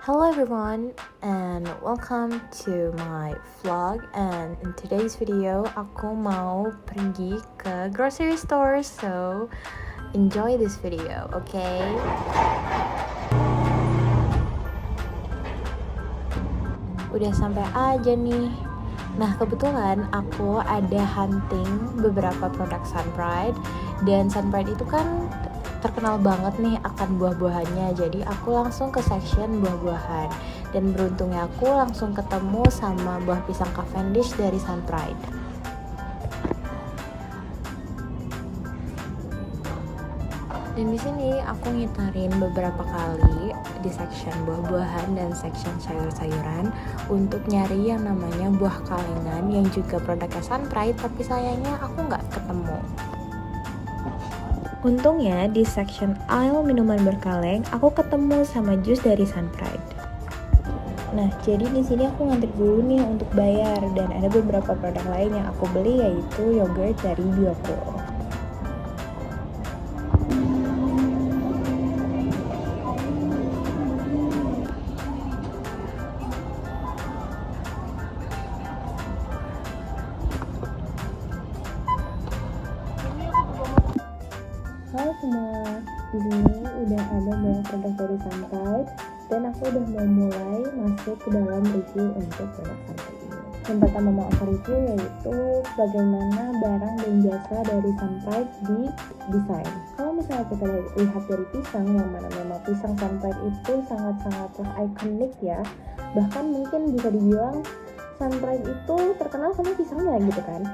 Hello everyone and welcome to my vlog, and in today's video aku mau pergi ke grocery store, so enjoy this video, okay? Udah sampai aja nih. Nah, kebetulan aku ada hunting beberapa produk Sunpride, dan Sunpride itu kan terkenal banget nih akan buah-buahannya. Jadi aku langsung ke section buah-buahan, dan beruntungnya aku langsung ketemu sama buah pisang Cavendish dari Sunpride. Dan di sini aku ngitarin beberapa kali di section buah-buahan dan section sayur-sayuran untuk nyari yang namanya buah kalengan yang juga produknya Sunpride, tapi sayangnya aku nggak ketemu. Untungnya di section aisle minuman berkaleng aku ketemu sama jus dari Sunpride. Nah, jadi di sini aku ngantri dulu nih untuk bayar, dan ada beberapa produk lain yang aku beli, yaitu yogurt dari Biocool. Halo semua, di sini udah ada banyak produk dari Sunpride, dan aku udah mau mulai masuk ke dalam review untuk produk Sunpride ini. Yang pertama mau aku review yaitu bagaimana barang dan jasa dari Sunpride di desain. Kalau misalnya kita lihat dari pisang, yang mana memang pisang Sunpride itu sangat-sangatlah ikonik ya. Bahkan mungkin bisa dibilang Sunpride itu terkenal sama pisangnya gitu kan.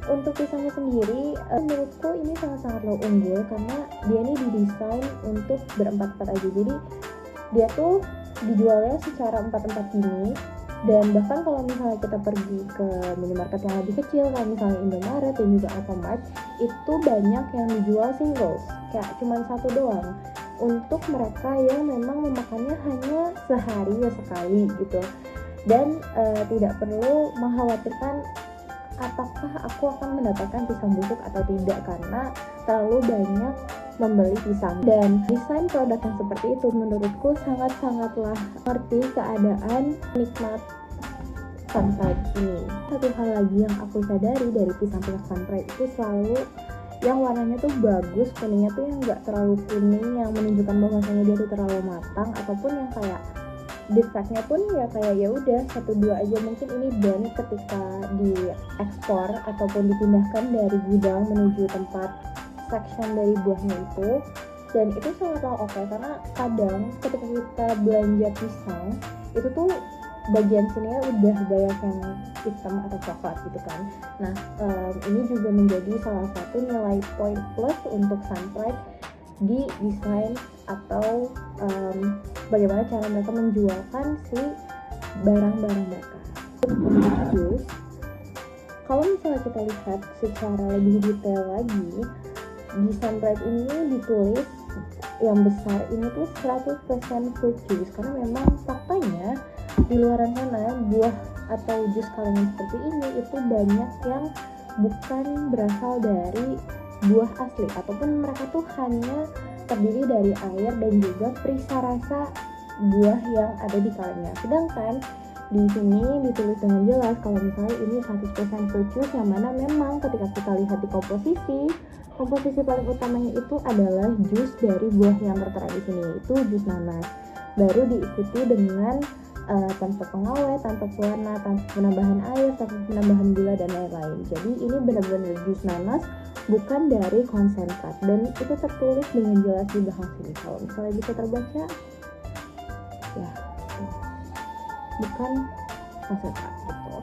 Untuk pisangnya sendiri, menurutku ini sangat-sangat unggul karena dia ini didesain untuk berempat-empat aja. Jadi dia tuh dijualnya secara empat-empat gini, dan bahkan kalau misalnya kita pergi ke minimarket yang lebih kecil, kayak misalnya Indomaret dan juga Alfamart, itu banyak yang dijual singles, kayak cuma satu doang. Untuk mereka yang memang memakannya hanya sehari ya sekali gitu, dan tidak perlu mengkhawatirkan apakah aku akan mendapatkan pisang busuk atau tidak, karena terlalu banyak membeli pisang. Dan desain produk yang seperti itu menurutku sangat-sangatlah mengerti keadaan nikmat Sunpride ini. Satu hal lagi yang aku sadari dari pisang-pisang Sunpride itu selalu yang warnanya tuh bagus, kuningnya tuh yang gak terlalu kuning yang menunjukkan bahwasanya dia tuh terlalu matang, ataupun yang kayak defectnya pun ya kayak ya udah 1-2 aja. Mungkin ini dan ketika diekspor ataupun dipindahkan dari gudang menuju tempat section dari buahnya itu, dan itu sangatlah oke, karena kadang ketika kita belanja pisang itu tuh bagian sininya udah banyak yang hitam atau coklat gitu kan. Nah, ini juga menjadi salah satu nilai poin plus untuk Sunpride di desain atau bagaimana cara mereka menjualkan si barang-barang mereka. Untuk jus, kalau misalnya kita lihat secara lebih detail lagi, di Sunpride ini ditulis yang besar ini tuh 100% fruit juice, karena memang faktanya di luar sana buah atau jus kalengan seperti ini itu banyak yang bukan berasal dari buah asli, ataupun mereka tuh hanya terdiri dari air dan juga perisa rasa buah yang ada di kalengnya. Sedangkan di sini ditulis dengan jelas kalau misalnya ini 100% fruit juice, yang mana memang ketika kita lihat di komposisi paling utamanya itu adalah jus dari buah yang tertera di sini, itu jus nanas. Baru diikuti dengan tanpa pengawet, tanpa pewarna, tanpa penambahan air, tanpa penambahan gula dan lain-lain. Jadi ini benar-benar jus nanas, bukan dari konsentrat, dan itu tertulis dengan jelas di belakang sini. Kalau misalnya bisa terbaca, ya bukan konsentrat gitu.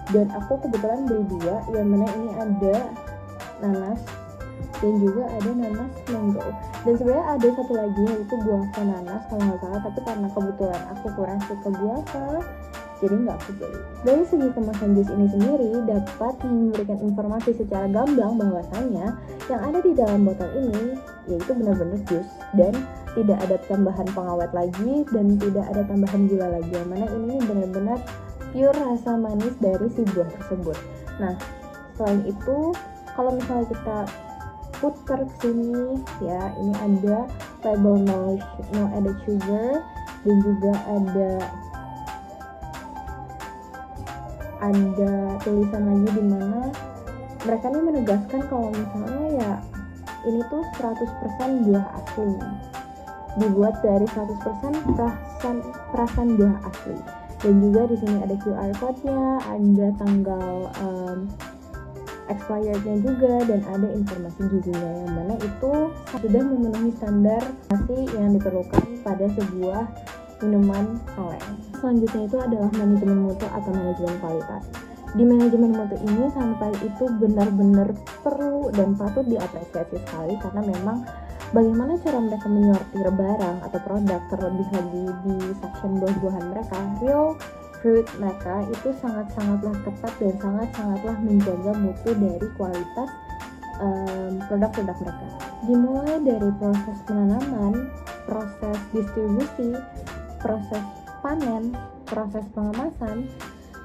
Dan aku kebetulan beli 2, yang mana ini ada nanas dan juga ada nanas mango. Dan sebenarnya ada satu lagi yaitu guava nanas kalau nggak salah, tapi karena kebetulan aku kurang suka guava, jadi nggak aku beli. Dari segi kemasan jus ini sendiri dapat memberikan informasi secara gamblang bahwasanya yang ada di dalam botol ini yaitu benar-benar jus, dan tidak ada tambahan pengawet lagi dan tidak ada tambahan gula lagi, yang mana ini benar-benar pure rasa manis dari si buah tersebut. Nah, selain itu kalau misalnya kita putar ke sini ya, ini ada label no added sugar, dan juga ada tulisan lagi di mana mereka nih menegaskan kalau misalnya ya ini tuh 100% buah asli, dibuat dari 100% perasan buah asli. Dan juga di sini ada QR code-nya, ada tanggal expirednya juga, dan ada informasi gizinya yang mana itu sudah memenuhi standar yang diperlukan pada sebuah minuman kaleng. Selanjutnya itu adalah manajemen mutu atau manajemen kualitas. Di manajemen mutu ini Sunpride itu benar-benar perlu dan patut diapresiasi sekali, karena memang bagaimana cara mereka menyortir barang atau produk, terlebih lagi di section buah-buahan mereka, real fruit mereka itu sangat-sangatlah ketat dan sangat-sangatlah menjaga mutu dari kualitas produk-produk mereka. Dimulai dari proses penanaman, proses distribusi, proses panen, proses pengemasan,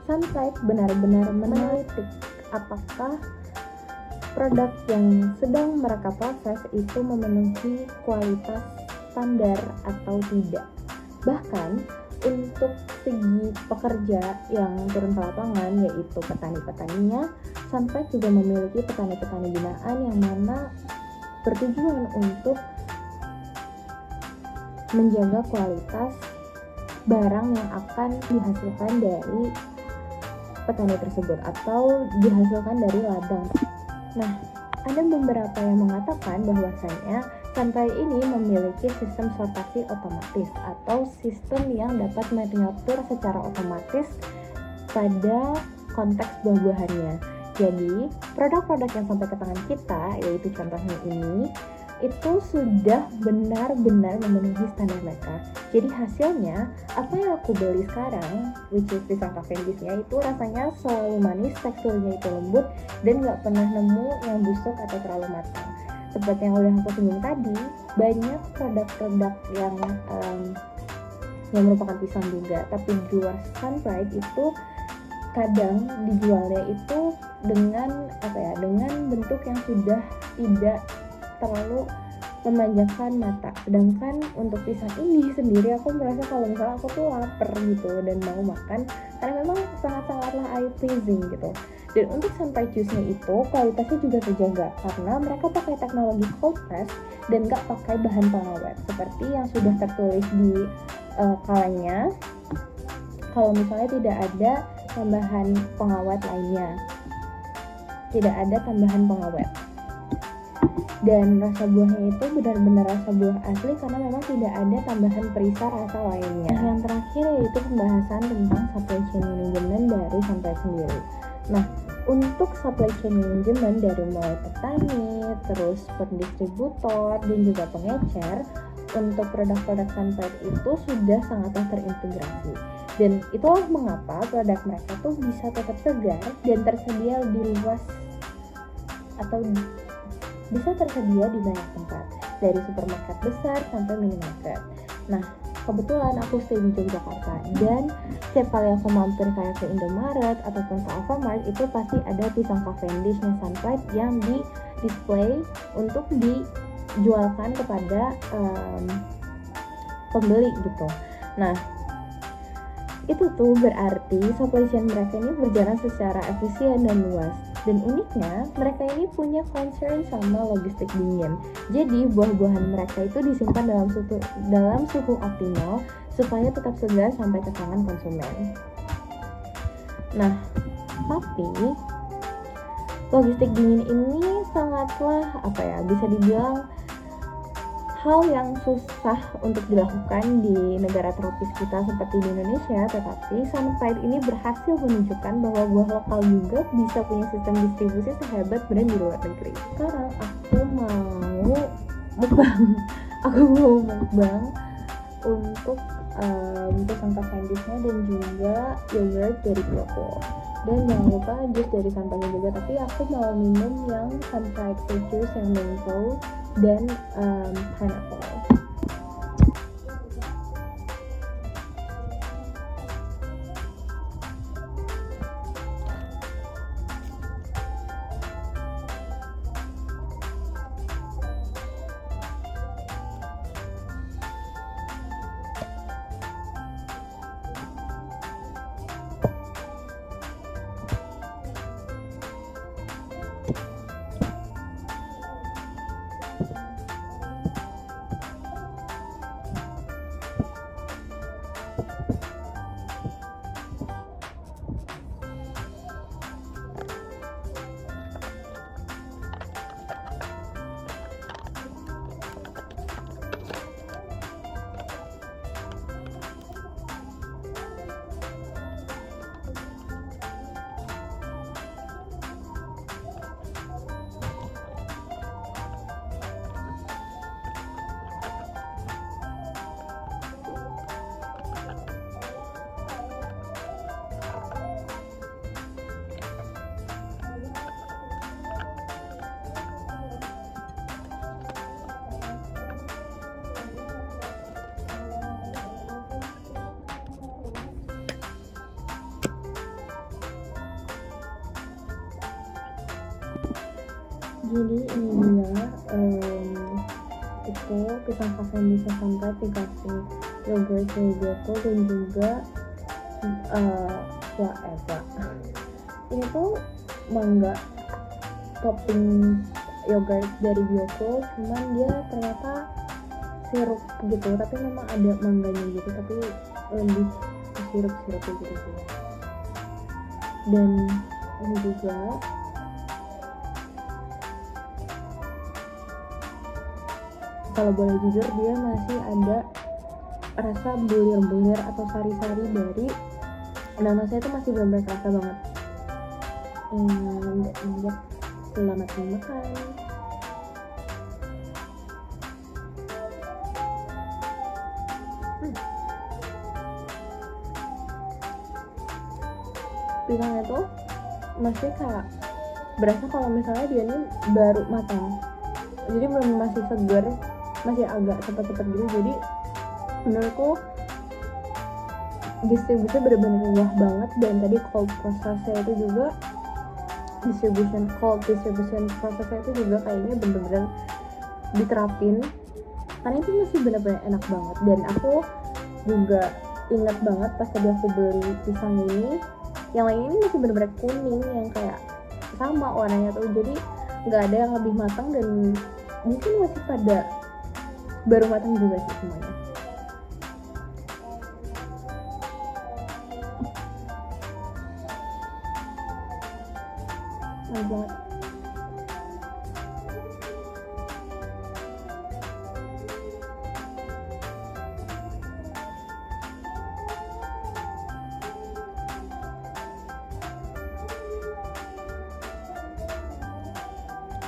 Sunpride benar-benar meneliti apakah produk yang sedang mereka proses itu memenuhi kualitas standar atau tidak. Bahkan untuk segi pekerja yang turun ke lapangan, yaitu petani-petaninya, Sunpride juga memiliki petani-petani binaan yang mana bertujuan untuk menjaga kualitas barang yang akan dihasilkan dari petani tersebut atau dihasilkan dari ladang. Nah, ada beberapa yang mengatakan bahwasanya Sunpride ini memiliki sistem sortasi otomatis atau sistem yang dapat mengatur secara otomatis pada konteks buah-buahannya. Jadi, produk-produk yang sampai ke tangan kita, yaitu contohnya ini, itu sudah benar-benar memenuhi standar mereka. Jadi hasilnya, apa yang aku beli sekarang, which is pisang Cavendishnya, itu rasanya selalu manis, teksturnya itu lembut, dan gak pernah nemu yang busuk atau terlalu matang. Seperti yang udah aku singgung tadi, banyak produk-produk yang merupakan pisang juga, tapi di luar Sunpride itu kadang dijualnya itu dengan bentuk yang sudah tidak terlalu memanjakan mata. Sedangkan untuk pisang ini sendiri aku merasa kalau misalnya aku tuh lapar gitu dan mau makan, karena memang sangat-sangatlah eye pleasing gitu. Dan untuk Sunpride juice-nya itu kualitasnya juga terjaga karena mereka pakai teknologi cold press dan gak pakai bahan pengawet seperti yang sudah tertulis di kalengnya. Kalau misalnya tidak ada tambahan pengawet lainnya, tidak ada tambahan pengawet. Dan rasa buahnya itu benar-benar rasa buah asli karena memang tidak ada tambahan perisa rasa lainnya. Yang terakhir yaitu pembahasan tentang supply chain management dari Sunpride sendiri. Nah, untuk supply chain management dari mulai petani, terus pendistributor, dan juga pengecer, untuk produk-produk Sunpride itu sudah sangatlah terintegrasi. Dan itulah mengapa produk mereka tuh bisa tetap segar dan tersedia di luas atau bisa tersedia di banyak tempat, dari supermarket besar sampai minimarket. Nah, kebetulan aku stay di Yogyakarta, dan setiap kali aku mampir kayak ke Indomaret ataupun ke Alfamart, itu pasti ada pisang Cavendishnya Sunpride yang di display untuk dijualkan kepada pembeli gitu. Nah, itu tuh berarti supply chain mereka ini berjalan secara efisien dan luas. Dan uniknya, mereka ini punya concern sama logistik dingin. Jadi, buah-buahan mereka itu disimpan dalam suhu optimal supaya tetap segar sampai ke tangan konsumen. Nah, tapi logistik dingin ini sangatlah bisa dibilang hal yang susah untuk dilakukan di negara tropis kita seperti di Indonesia, tetapi Sunpride ini berhasil menunjukkan bahwa buah lokal juga bisa punya sistem distribusi sehebat brand di luar negeri. Sekarang aku mau mukbang untuk pisang Cavendishnya dan juga yogurt dari Piopo. Dan jangan lupa jus dari Sunpride juga, tapi aku mau minum yang Sunpride fruit juice yang mango dan pineapple. Jadi ini dia itu pisang kafein bisa sampai dikasih yogurt dari Bioko dan juga whatever. Ini tuh mangga topping yogurt dari Bioko, cuman dia ternyata sirup gitu, tapi memang ada mangganya gitu, tapi lebih ke sirup-sirup gitu sih. Dan ini juga kalau boleh jujur dia masih ada rasa bulir-bulir atau sari-sari dari nanasnya itu masih benar-benar kerasa banget. Ya, selamat makan. Pisangnya tuh masih kayak berasa kalau misalnya dia ini baru matang, jadi belum, masih segar, masih agak cepet-cepet gitu. Jadi menurutku distribusinya benar-benar wah banget. Dan tadi cold processnya itu juga cold distribution processnya itu juga kayaknya bener-bener diterapin, karena itu masih benar-benar enak banget. Dan aku juga ingat banget pas tadi aku beli pisang ini, yang lain ini masih benar-benar kuning yang kayak sama warnanya tuh, jadi nggak ada yang lebih matang dan mungkin masih pada baru matang juga sih semuanya. Enak banget.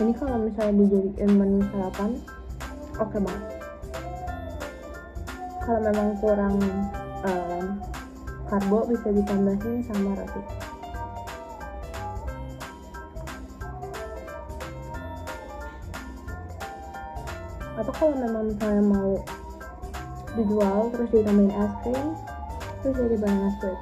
Ini kalau misalnya dijadiin menu sarapan oke banget. Kalau memang kurang karbo bisa ditambahin sama roti. Atau kalau memang misalnya mau dijual terus ditambahin es krim, terus jadi banana split.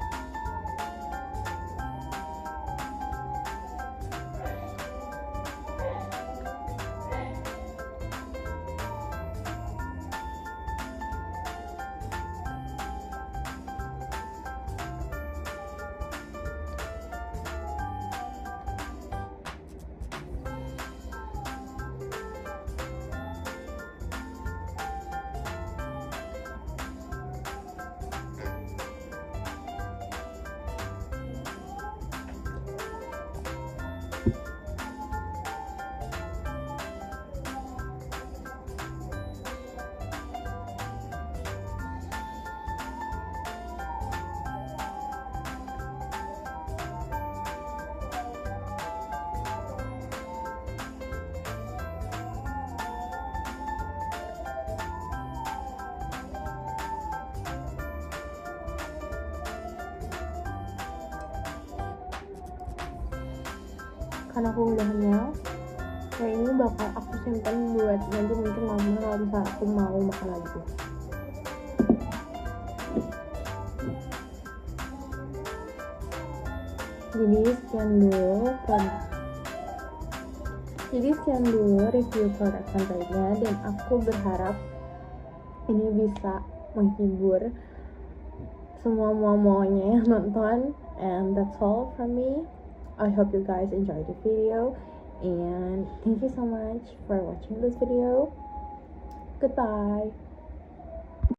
Karena aku udah kenyang, kayak ini bakal aku simpan buat nanti mungkin malam kalau misalnya aku mau makan lagi. Jadi sekian dulu review produk santainya, dan aku berharap ini bisa menghibur semua maunya yang nonton. And that's all from me. I hope you guys enjoyed the video, and thank you so much for watching this video. Goodbye.